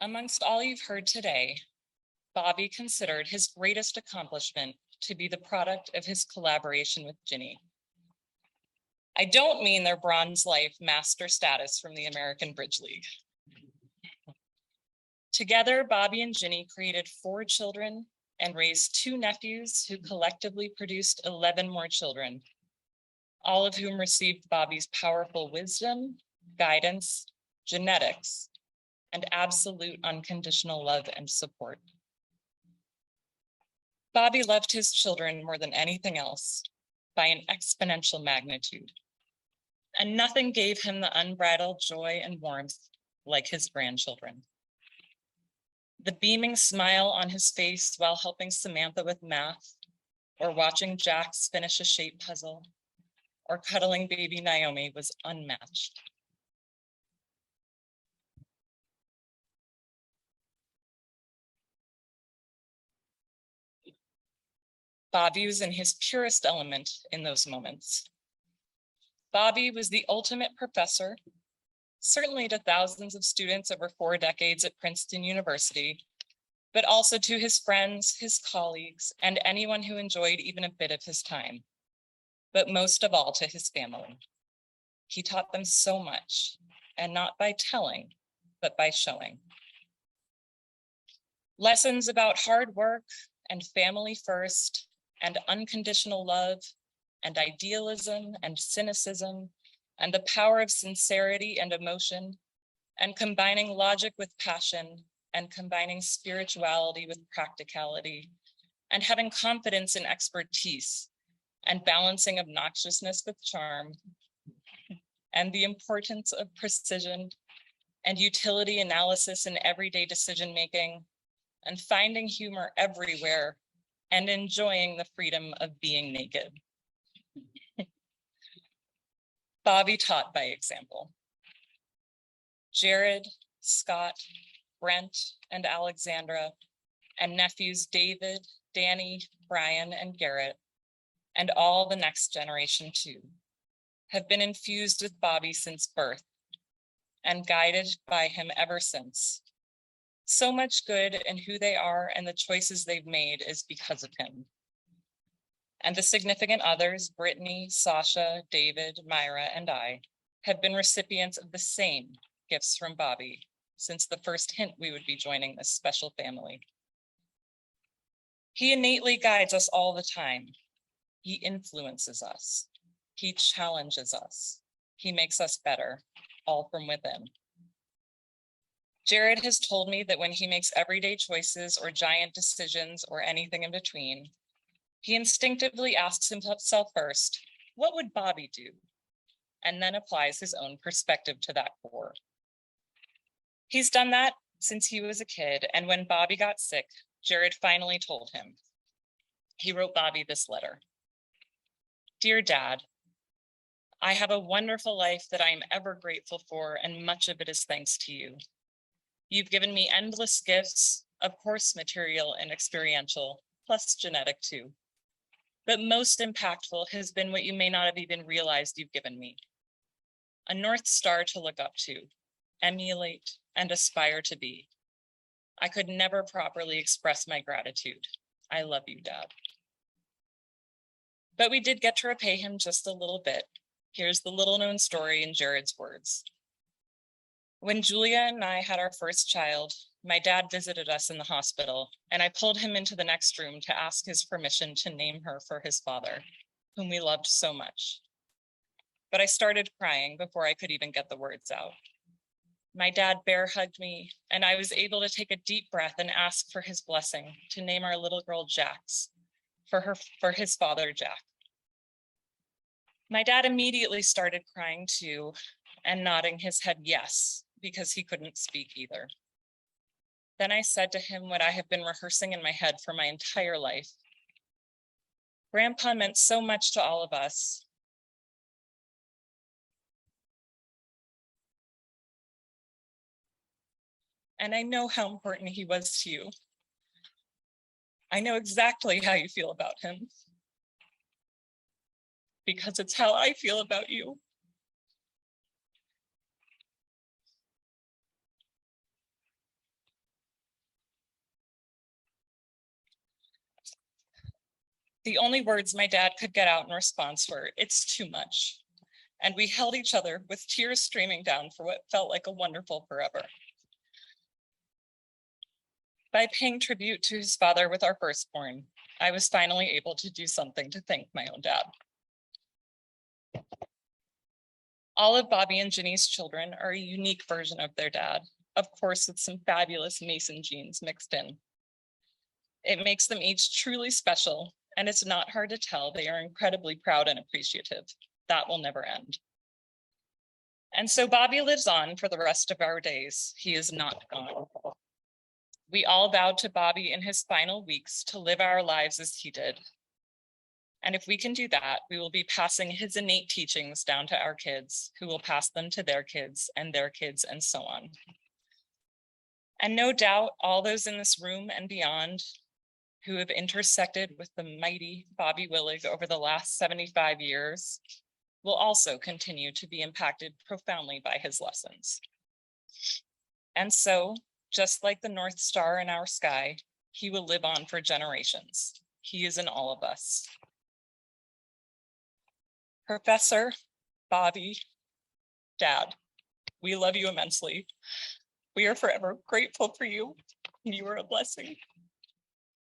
Amongst all you've heard today, Bobby considered his greatest accomplishment to be the product of his collaboration with Ginny. I don't mean their Bronze Life master status from the American Bridge League. Together, Bobby and Ginny created 4 children and raised 2 nephews who collectively produced 11 more children, all of whom received Bobby's powerful wisdom, guidance, genetics, and absolute unconditional love and support. Bobby loved his children more than anything else by an exponential magnitude, and nothing gave him the unbridled joy and warmth like his grandchildren. The beaming smile on his face while helping Samantha with math, or watching Jax finish a shape puzzle, or cuddling baby Naomi was unmatched. Bobby was in his purest element in those moments. Bobby was the ultimate professor, certainly to thousands of students over 4 decades at Princeton University, but also to his friends, his colleagues, and anyone who enjoyed even a bit of his time, but most of all to his family. He taught them so much, and not by telling, but by showing. Lessons about hard work and family first, and unconditional love, and idealism and cynicism, and the power of sincerity and emotion, and combining logic with passion, and combining spirituality with practicality, and having confidence in expertise, and balancing obnoxiousness with charm, and the importance of precision and utility analysis in everyday decision-making, and finding humor everywhere, and enjoying the freedom of being naked. Bobby taught by example. Jared, Scott, Brent, and Alexandra, and nephews David, Danny, Brian, and Garrett, and all the next generation too, have been infused with Bobby since birth and guided by him ever since. So much good in who they are and the choices they've made is because of him. And the significant others, Brittany, Sasha, David, Myra, and I, have been recipients of the same gifts from Bobby since the first hint we would be joining this special family. He innately guides us all the time. He influences us. He challenges us. He makes us better, all from within. Jared has told me that when he makes everyday choices or giant decisions or anything in between, he instinctively asks himself first, what would Bobby do? And then applies his own perspective to that core. He's done that since he was a kid, and when Bobby got sick, Jared finally told him. He wrote Bobby this letter. Dear Dad, I have a wonderful life that I am ever grateful for, and much of it is thanks to you. You've given me endless gifts, of course material and experiential, plus genetic too. But most impactful has been what you may not have even realized you've given me. A North Star to look up to, emulate, and aspire to be. I could never properly express my gratitude. I love you, Dad. But we did get to repay him just a little bit. Here's the little known story in Jared's words. When Julia and I had our first child, my dad visited us in the hospital, and I pulled him into the next room to ask his permission to name her for his father, whom we loved so much. But I started crying before I could even get the words out. My dad bear hugged me, and I was able to take a deep breath and ask for his blessing to name our little girl Jax, for his father, Jack. My dad immediately started crying too, and nodding his head yes, because he couldn't speak either. Then I said to him what I have been rehearsing in my head for my entire life. Grandpa meant so much to all of us. And I know how important he was to you. I know exactly how you feel about him, because it's how I feel about you. The only words my dad could get out in response were, "It's too much." And we held each other with tears streaming down for what felt like a wonderful forever. By paying tribute to his father with our firstborn, I was finally able to do something to thank my own dad. All of Bobby and Ginny's children are a unique version of their dad, of course, with some fabulous Mason genes mixed in. It makes them each truly special, and it's not hard to tell they are incredibly proud and appreciative. That will never end. And so Bobby lives on for the rest of our days. He is not gone. We all vowed to Bobby in his final weeks to live our lives as he did. And if we can do that, we will be passing his innate teachings down to our kids, who will pass them to their kids, and so on. And no doubt all those in this room and beyond who have intersected with the mighty Bobby Willig over the last 75 years will also continue to be impacted profoundly by his lessons. And so, just like the North Star in our sky, he will live on for generations. He is in all of us. Professor, Bobby, Dad, we love you immensely. We are forever grateful for you, and you are a blessing.